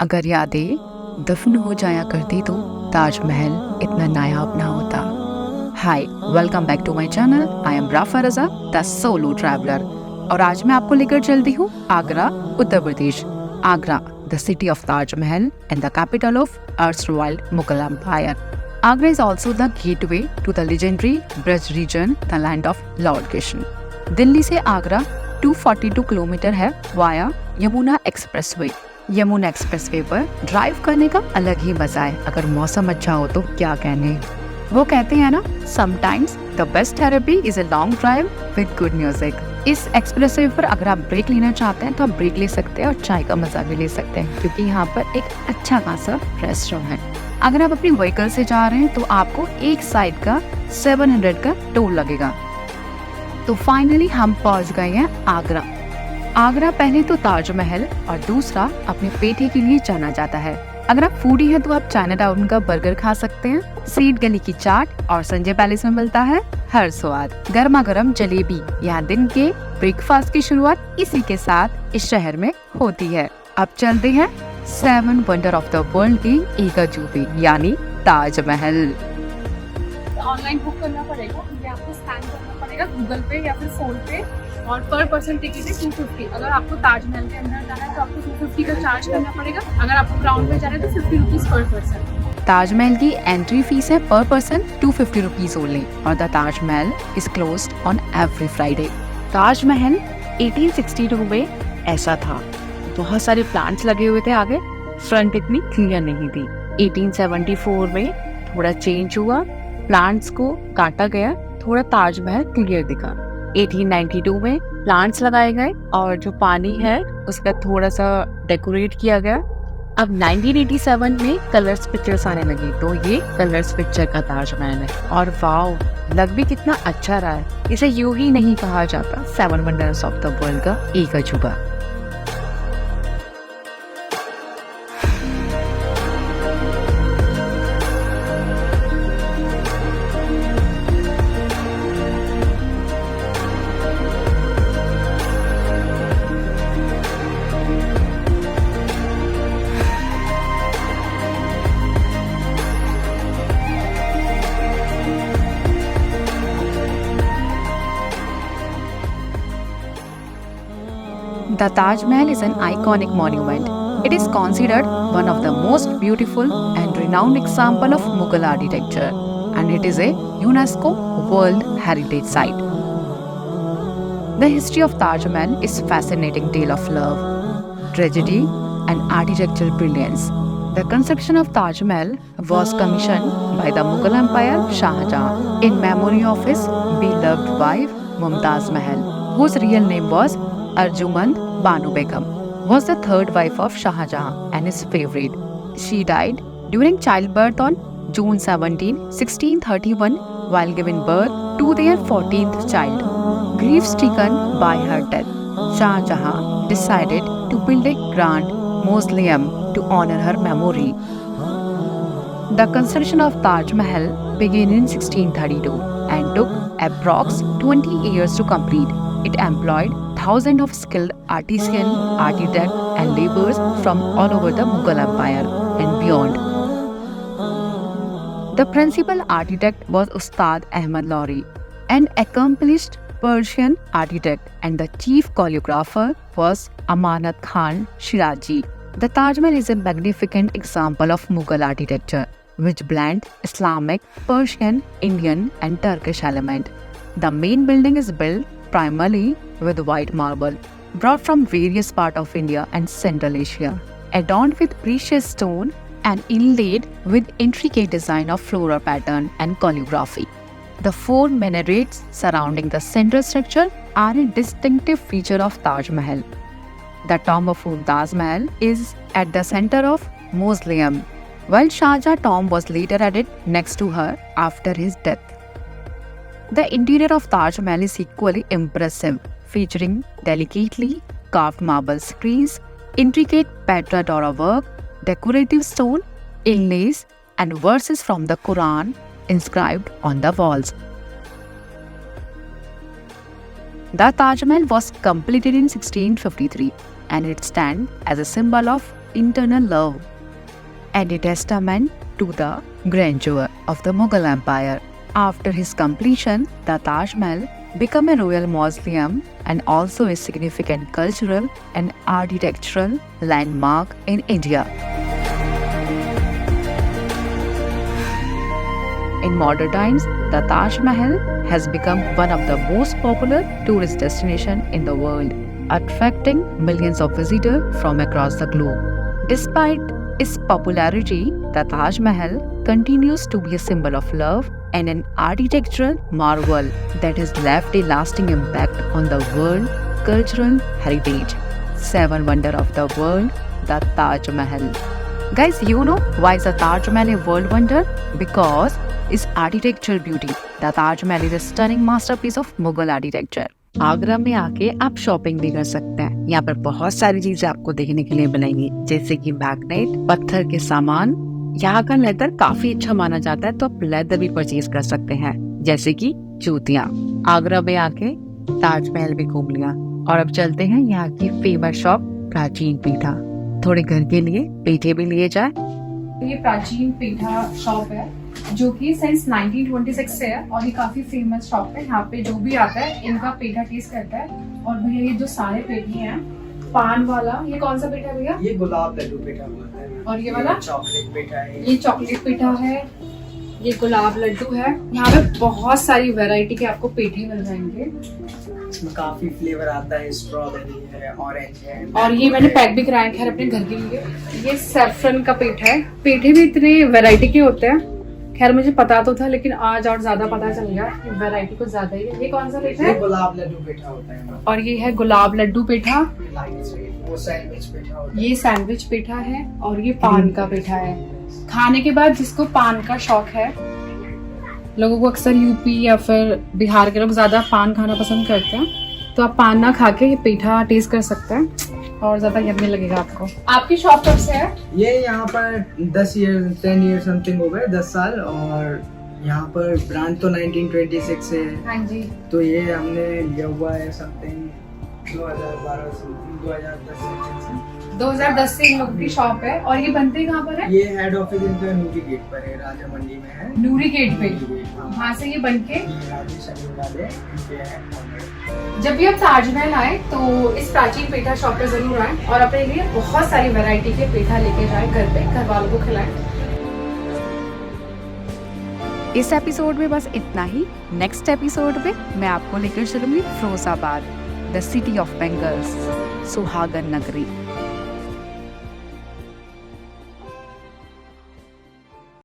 अगर यादें दफन हो जाया करती तो ताजमहल इतना नायाब ना होता। Hi, welcome back to my channel. I am Rafa Raza, the solo traveller. और आज मैं आपको लेकर चलती हूँ Agra, Uttar Pradesh. Agra, the city of Taj Mahal and the capital of erstwhile Mughal empire. Agra is also the gateway to the legendary Braj region, the land of Lord Krishna. Delhi से Agra 242 kilometre है via Yamuna expressway. Yamuna expressway पर ड्राइव करने का अलग ही मजा है। अगर मौसम अच्छा हो तो क्या कहने। वो कहते हैं ना, sometimes the best therapy is a long drive with good music. इस एक्सप्रेसवे पर अगर आप ब्रेक लेना चाहते हैं तो आप ब्रेक ले सकते हैं और चाय का मजा भी ले सकते हैं, क्योंकि यहाँ पर एक अच्छा खासा रेस्टोरेंट है। अगर आप अपनी व्हीकल से जा रहे हैं तो आपको एक साइड का 700 का टोल लगेगा। तो फाइनली हम पहुंच गए हैं आगरा। आगरा पहले तो ताजमहल और दूसरा अपने पेठे के लिए जाना जाता है। अगर आप फूडी हैं तो आप चाइना टाउन का बर्गर खा सकते हैं। सीट गली की चाट और संजय पैलेस में मिलता है हर स्वाद। गर्मा गर्म जलेबी। यहाँ दिन के ब्रेकफास्ट की शुरुआत इसी के साथ इस शहर में होती है। अब चलते हैं 7 वंडर ऑफ द वर्ल्ड की एक अजूबे यानी ताजमहल। ऑनलाइन बुक करना पड़ेगा, ये आपको स्कैन करना पड़ेगा गूगल पे या फिर फोन पे, और पर पर्सन टिकट है 250। अगर आपको ताजमहल के अंदर जाना है तो आपको 250 का चार्ज करना पड़ेगा। अगर आपको ग्राउंड में जाना है तो 50 रुपीज पर पर्सन। ताजमहल की एंट्री फीस है पर पर्सन 250 रुपीज ओनली और the Taj Mahal is closed on every Friday. Taj Mahal 1862 में ऐसा था। बहुत सारे प्लांट्स लगे हुए थे आगे, फ्रंट इतनी क्लियर नहीं थी। 1874 में थोड़ा चेंज हुआ, प्लांट्स को काटा गया, थोड़ा ताजमहल क्लियर दिखा। 1892 में प्लांट्स लगाए गए और जो पानी है उसका थोड़ा सा डेकोरेट किया गया। अब 1987 में कलर्स पिक्चर्स आने लगी, तो ये कलर्स पिक्चर का ताजमहल है। और वाओ, लग भी कितना अच्छा रहा है। इसे यूं ही नहीं कहा जाता 7 वंडर्स ऑफ द वर्ल्ड का एक अजूबा। The Taj Mahal is an iconic monument. It is considered one of the most beautiful and renowned example of Mughal architecture, and it is a UNESCO World Heritage Site. The history of Taj Mahal is a fascinating tale of love, tragedy, and architectural brilliance. The construction of Taj Mahal was commissioned by the Mughal Emperor Shah Jahan in memory of his beloved wife Mumtaz Mahal, whose real name was Arjumand Banu Begum, was the third wife of Shah Jahan and his favorite. She died during childbirth on June 17, 1631 while giving birth to their 14th child. Grief-stricken by her death, Shah Jahan decided to build a grand mausoleum to honor her memory. The construction of Taj Mahal began in 1632 and took approx 20 years to complete. It employed thousands of skilled artisans, architects, and laborers from all over the Mughal Empire and beyond. The principal architect was Ustad Ahmad Lori, an accomplished Persian architect, and the chief choreographer was Amanat Khan Shirazi. The Taj Mahal is a magnificent example of Mughal architecture, which blends Islamic, Persian, Indian, and Turkish elements. The main building is built primarily with white marble, brought from various parts of India and Central Asia, adorned with precious stone and inlaid with intricate design of floral pattern and calligraphy. The 4 minarets surrounding the central structure are a distinctive feature of Taj Mahal. The tomb of Mumtaz Mahal is at the center of mausoleum, while Shah Jahan's tomb was later added next to her after his death. The interior of Taj Mahal is equally impressive, featuring delicately carved marble screens, intricate Petra Dora work, decorative stone inlays, and verses from the Quran inscribed on the walls. The Taj Mahal was completed in 1653 and it stands as a symbol of internal love and a testament to the grandeur of the Mughal Empire. After his completion, the Taj Mahal became a royal mausoleum and also a significant cultural and architectural landmark in India. In modern times, the Taj Mahal has become one of the most popular tourist destinations in the world, attracting millions of visitors from across the globe. Despite its popularity, the Taj Mahal continues to be a symbol of love and an architectural marvel that has left a lasting impact on the world cultural heritage. 7 Wonders of the World, the Taj Mahal. Guys, you know why is the Taj Mahal a world wonder? Because its architectural beauty. The Taj Mahal is a stunning masterpiece of Mughal architecture. Agra में आके आप shopping भी कर सकते हैं। यहाँ पर बहुत सारी चीजें आपको देखने के लिए बनाएंगी, जैसे कि मैग्नेट, पत्थर के सामान। यहाँ का लेदर काफी अच्छा माना जाता है, तो आप लेदर भी परचेज कर सकते हैं, जैसे कि जूतियाँ। आगरा में आके ताजमहल भी घूम लिया और अब चलते हैं यहाँ की फेमस शॉप प्राचीन पीठा। थोड़े घर के लिए पेठे भी लिए जाए। ये प्राचीन पेठा शॉप है जो कि सिंस 1926 से है और ये काफी फेमस शॉप है। यहाँ पे जो भी आता है इनका पेठा टेस्ट करता है। और भैया ये जो सारे पेठे हैं, पान वाला, ये कौन सा पेठा भैया? ये गुलाब लड्डू पेठा बोलते हैं। और ये वाला चॉकलेट पेठा है। ये चॉकलेट पेठा है, ये गुलाब लड्डू है। यहाँ पे बहुत सारी वैरायटी के आपको पेठे मिल जाएंगे। इसमें काफी फ्लेवर आता है, स्ट्रॉबेरी है, ऑरेंज है। और ये मैंने पैक भी कराया खैर अपने घर के लिए। ये सैफरन का पेठा है। पेठे भी इतने वैरायटी के होते हैं, खैर मुझे पता तो था लेकिन आज और ज्यादा पता चल गया कि वैरायटी कुछ ज्यादा ही है। ये कौन सा पेठा है? ये गुलाब लड्डू पेठा होता है। और ये है गुलाब लड्डू पेठा। वो सैंडविच पेठा होता है। ये सैंडविच पेठा है और ये पान का पेठा है। खाने के बाद जिसको पान का शौक है, लोगों को अक्सर यूपी या फिर बिहार के लोग ज्यादा पान खाना पसंद करते हैं, तो आप पान ना खा के ये पेठा टेस्ट कर सकते हैं और ज्यादा यम्मी लगेगा आपको। आपकी शॉप कब से है? ये यहाँ पर 10 ईयर समथिंग हो गए, 10 साल। और यहाँ पर ब्रांच तो 1926 से है। हाँ जी। तो ये हमने लिया हुआ है समथिंग 2012 से 2010 से। 2010 से इन लोगों की शॉप है। और ये बनते कहाँ पर है? ये हेड ऑफिस इनका नूरी गेट पर है, राजा मंडी में है। नूरी गेट पे हाँ। वहाँ से ये बनके राजेश वाले इनके हैं। जब भी आप ताजमहल आए तो इस प्राचीन पेठा शॉप पे जरूर आए और अपने लिए बहुत सारी वैरायटी के पेठा लेके जाए घर पे, घर वालों को खिलाएं। इस एपिसोड में बस इतना ही। नेक्स्ट एपिसोड में मैं आपको लेकर चलूंगी Firozabad, the city of bangles, सुहागन नगरी।